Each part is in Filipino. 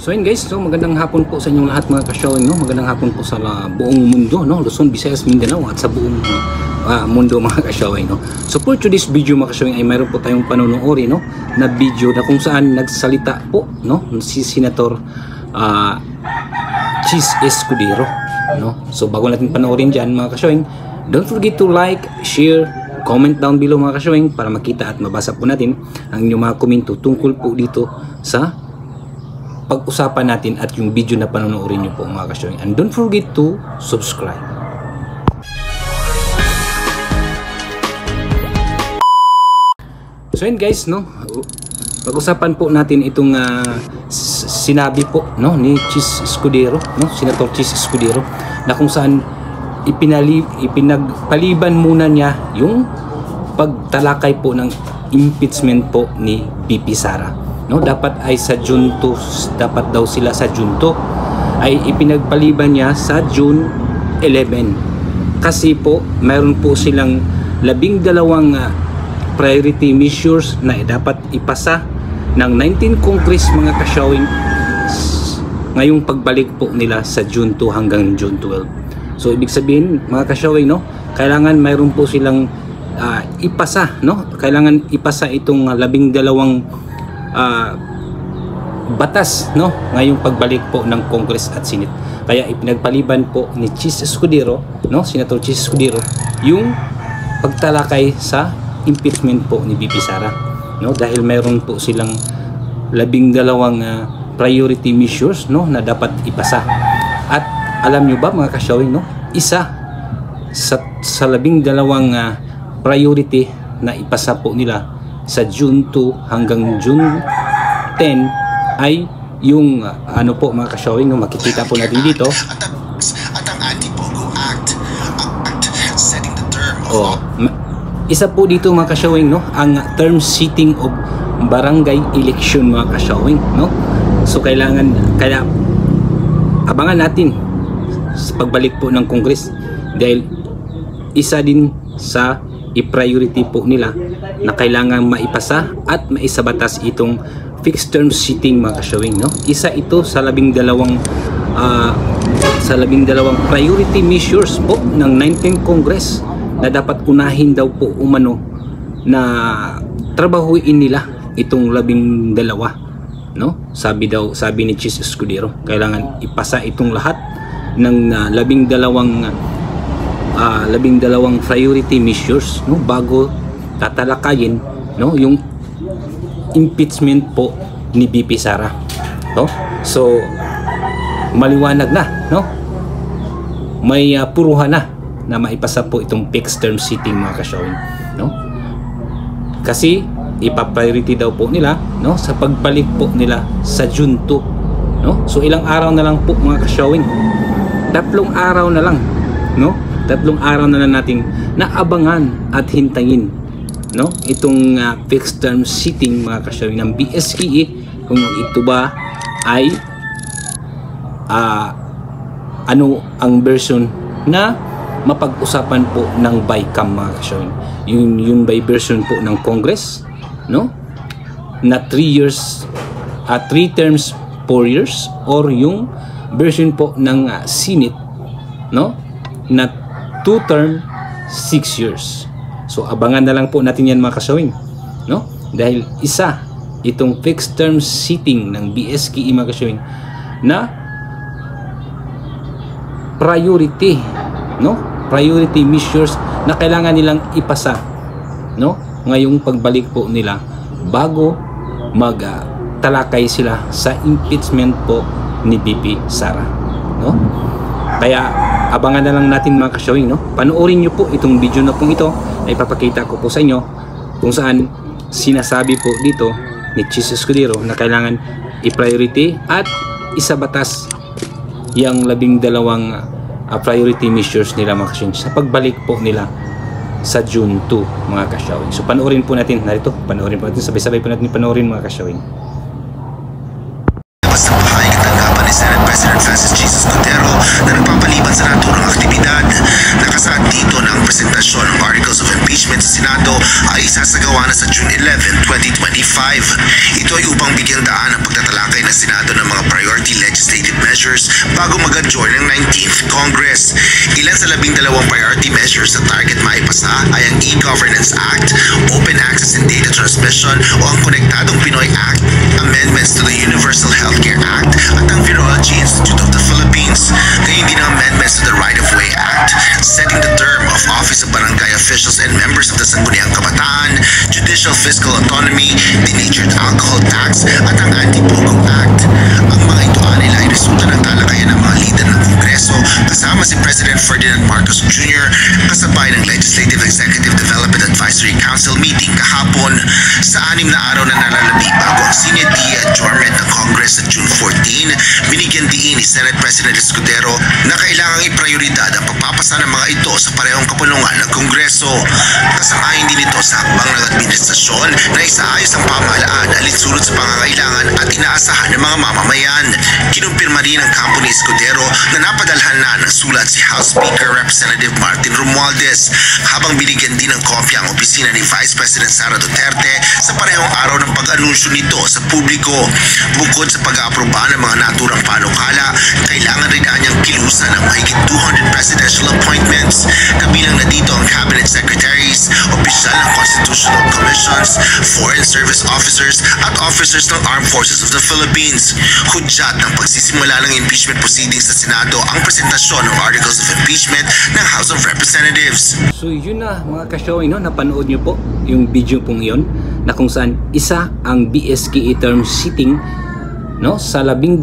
So yun guys, so magandang hapon po sa inyong lahat mga ka-showing, no? Magandang hapon po sa buong mundo, no? Luzon, Visayas, Mindanao at sa buong mundo mga ka-showing, no? So for today's video mga ka-showing ay mayroon po tayong panonoorin, no? Na video na kung saan nagsalita po, no? Si Senator Chis Escudero, no? So bago natin panoorin dyan mga ka-showing, don't forget to like, share, comment down below mga ka-showing para makita at mabasa po natin ang inyong mga komento tungkol po dito sa pag-usapan natin at yung video na panonoorin nyo po mga ka-showing. And don't forget to subscribe. So yun guys, no? Pag-usapan po natin itong sinabi po, no, ni Chis Escudero, no? Senator Chis Escudero, na kung saan ipinagpaliban muna niya yung pagtalakay po ng impeachment po ni VP Sara. No, dapat ay sa June 2, dapat daw sila sa June 2 ay ipinagpaliban niya sa June 11 kasi po mayroon po silang 12 priority measures na dapat ipasa ng 19 Congress mga ka-showing ngayong pagbalik po nila sa June 2 hanggang June 12. So ibig sabihin mga ka-showing, no, kailangan mayroon po silang ipasa, no, kailangan ipasa itong 12 batas, no, ngayong pagbalik po ng Congress at Senate. Kaya ipinagpaliban po ni Chis Escudero, no, Senator Chis Escudero, yung pagtalakay sa impeachment po ni VP Sara, no, dahil mayroon po silang 12 priority measures, no, na dapat ipasa. At alam nyo ba mga ka-showing, no, isa sa 12 priority na ipasa po nila sa June 2 hanggang June 10 ay yung ano po mga ka-showing, no, makikita po natin dito at ang Anti-Pogo Act setting the term of isa po dito mga ka-showing, no, ang term setting of barangay election mga ka-showing, no. So kaya abangan natin sa pagbalik po ng Congress dahil isa din sa i-priority po nila na kailangan maipasa at maisabatas itong fixed term seating mga ka-showing, no. Isa ito sa 12 priority measures po ng 19th Congress na dapat unahin daw po umano na trabahuin nila itong 12, no. Sabi ni Chis Escudero, kailangan ipasa itong lahat ng 12 priority measures, no, bago tatalakayin, no, yung impeachment po ni VP Sara, no. So maliwanag na, no, may puruhan na maipasa po itong fixed term seating mga ka-showing, no, kasi ipa-priority daw po nila, no, sa pagbalik po nila sa June 2, no. So ilang araw na lang po mga ka-showing, 3 araw na lang, no, 3 araw na lang nating naabangan at hintayin, no, itong fixed term seating mga ka-showing ng BSKE, kung ito ba ay ano ang version na mapag-usapan po ng BICAM mga ka-showing, yung by version po ng Congress, no, na 3 years 3 terms 4 years, or yung version po ng Senate, no, na 2 term 6 years. So abangan na lang po natin yan mga ka-showing, no, dahil isa itong fixed term seating ng BSKE mga ka-showing na priority, no, priority measures na kailangan nilang ipasa, no, ngayong pagbalik po nila bago magtalakay sila sa impeachment po ni VP Sara, no. Kaya abangan na lang natin mga ka-showing, no. Panoorin nyo po itong video na pong ito na ipapakita ko po sa inyo kung saan sinasabi po dito ni Chis Escudero na kailangan i-priority at isabatas yung 12 priority measures nila mga ka-showing sa pagbalik po nila sa June 2 mga ka-showing. So panoorin po natin, narito, panoorin po natin, sabay-sabay po natin panoorin mga ka-showing. Basta pahayag at tanggapan ni Senate President Francis Chis Escudero na nagpapaliban sa naturang aktibidad. Nakasaad dito na ang presentasyon ng Articles of Impeachment sa Senado ay isasagawa na sa June 11, 2025. Ito ay upang bigyang daan ang pagtatalakay ng Senado ng mga priority legislative measures bago mag-adjourn ng 19th Congress. Ilan sa 12 priority measures na target maipasa ay ang E-Governance Act, Open Access and Data Transmission o ang Konektadong Pinoy Act, amendments to the Universal Healthcare Act at ang Virology Institute of the Philippines. Gayon din ang amendments to the Right-of-Way Act, setting the term of office of barangay officials and members of the Sangguniang Kabataan, Judicial Fiscal Autonomy, Denatured Alcohol Tax at ang Anti-Pogo Act. Ang mga ito ay resulta ng talakayan ng mga lider ng Kongreso kasama si President Ferdinand Marcos Jr. kasabay ng Legislative Executive Development Advisory Council meeting kahapon. Sa 6 na araw na nalalabi bago ang sine die adjournment ng Congress sa June 14, binigyan diin ni Senate President Escudero na kailangang iprioridad ang pagpapasa ng mga ito sa parehong kapulungan ng Kongreso. Kasangkayon din ito sa hakbang ng administrasyon na isaayos ang pamahalaan alinsunod sa pangangailangan at inaasahan ng mga mamamayan. Kinumpirma rin ng kampo ni Escudero na napadalhan na ng sulat si House Speaker Representative Martin Romualdez habang binigyan din ng kopya ang opisina ni Vice President Sara Duterte sa parehong araw ng pag-anunsyo nito sa publiko. Bukod sa pag-aaproba ng mga naturang panukala, kailangan rin anyang kilusan ng mahigit 200 presidential appointments. Kabilang na dito ang cabinet secretaries, opisyal ng constitutional commissions, foreign service officers at officers ng Armed Forces of the Philippines. Hudyat ng pagsisimula ng impeachment proceedings sa Senado ang presentasyon ng Articles of Impeachment ng House of Representatives. So yun na mga ka-showing, no? Napanood nyo po yung video pong yun na kung saan isa ang BSKE term sitting, no, sa 12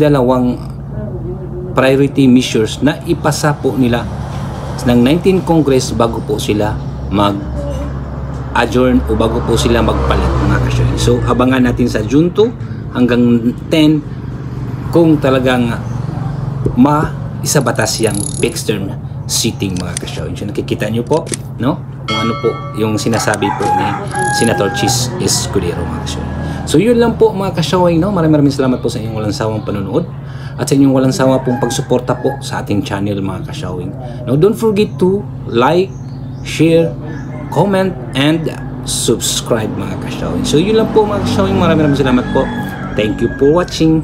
priority measures na ipasa po nila ng 19 Congress bago po sila mag-adjourn o bago po sila magpalit mga ka-showing. So abangan natin sa June 2 hanggang 10 kung talagang maisabatas yung fixed term sitting mga ka-showing. So nakikita nyo po, no, kung ano po yung sinasabi po ni Senator Chis Escudero mga ka-showing. So yun lang po mga ka-showing, no. Maraming salamat po sa inyong walang sawang panonood at sa inyong walang sawa pong pagsuporta po sa ating channel mga ka-showing. Now don't forget to like, share, comment and subscribe mga ka-showing. So yun lang po mga ka-showing. Maraming salamat po. Thank you for watching.